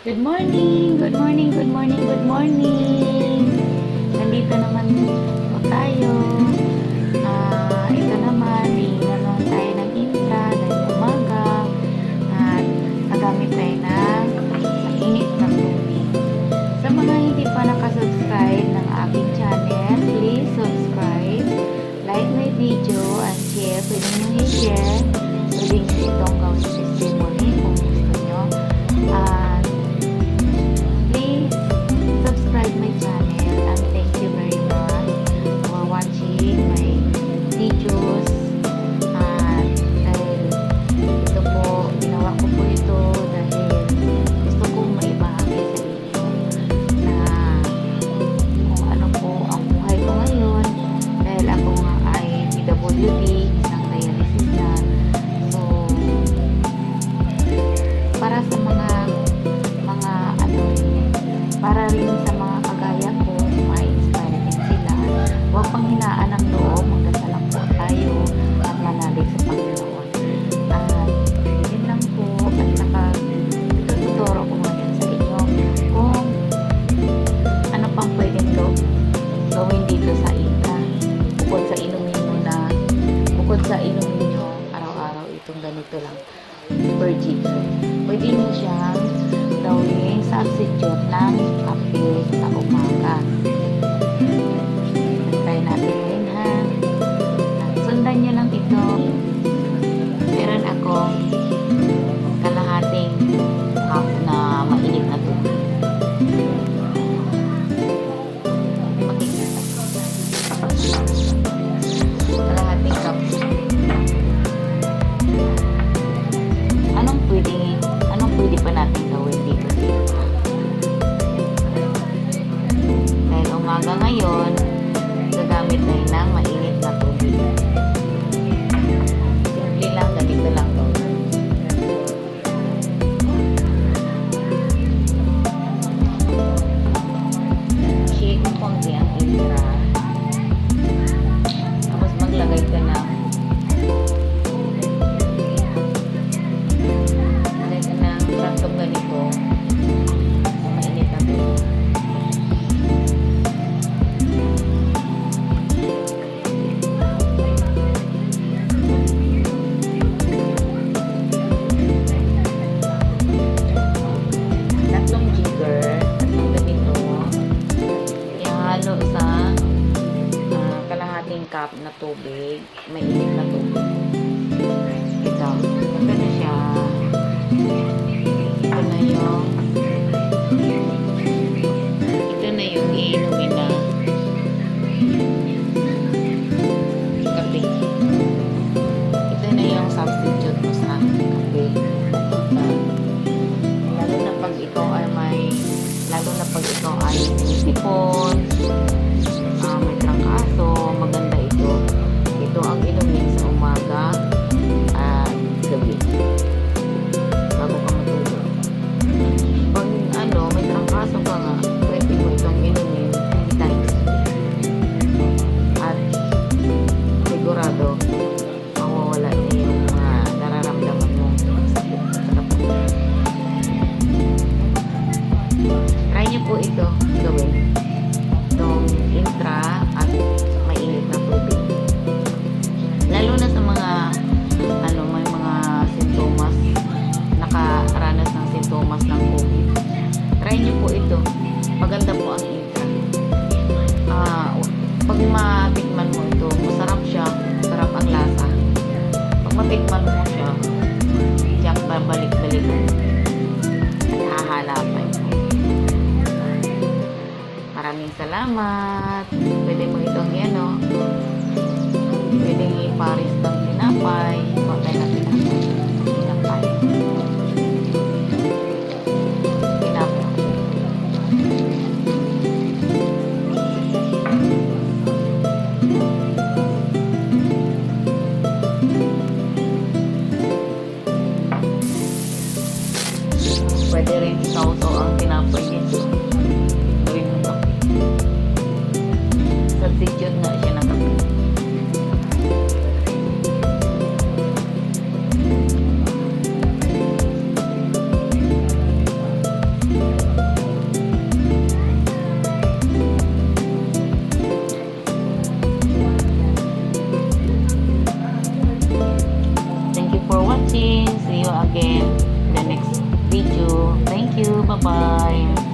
Good morning, good morning, good morning, good morning. Nandito naman po tayo. Ito naman, hihinga naman tayo ng intra dahil umaga. At nagamit tayo ng mainit na tubig. Sa mga hindi pa nakasubscribe ng aking channel, please subscribe, like my video, and share. Pwede nyo i-share. Pwede nyo itong gawin testimony kung gusto nyo. Please subscribe my channel and thank you very much for watching my videos. At dahil ito po, ginawa ko po ito dahil gusto kong maibahagi sa inyo na kung ano po ang buhay ko ngayon dahil ako nga ay PWD, isang dialysis na. So, para sa para rin sa mga kagaya ko, ma-inspire din sila. Huwag panghinaan ng loob, magdasal lang po tayo at manalig sa Panginoon. At yun lang po, at saka itututuro ko ngayon sa inyo kung ano pang pwedeng gawin dito sa intra. Bukod sa inumin nyo araw-araw itong ganito lang per giga. Pwede nyo siyang gawing substitute ng kape sa umaga. Try natin din ha. Sundan nyo lang ito. Meron akong kalahating cup na mainit na tubig. Kalahating cup. Anong pwede pa natin gawin dito? Dahil umaga ngayon, gagamit tayo ng mainit na tubig. Simple lang, ganito lang to. Shake mo konti ang intra. Tapos maglagay ka ng tatlong ganito mainit na tubig. Tatlong jigger, tatlong ganito ihalo sa kalahating cup na tubig, mainit na tubig. Ito na siya. Ito na yung iinumin na kape. Ito na yung substitute mo sa kape. Lalo na pag ikaw ay sipon, may trangkaso, maganda ito. Ito ang inumin sa umaga at gabi. Bago ka matulog. Pag may trangkaso ka nga, pwede mo itong inumin anytime. At sigurado, mawawala na yung nararamdaman mo sakit sa katawan. Try niyo po ito gawin. Itong intra at mainit na tubig. Lalo na sa mga may mga sintomas, nakaranas ng sintomas ng COVID. Try nyo po ito. Maganda po ang intra. Pag matikman mo ito, masarap siya. Masarap ang lasa. Pag matikman mo siya, diyak babalik-balik at hahalapan. Maraming salamat. Pwede mo itong pwede iparis ng tinapay. Patay na tinapay. Pwede rin ikaw-to ang tinapay dito. Gawin mo kape. Substitute na siya ng kape. again in the next video. Thank you. Bye-bye.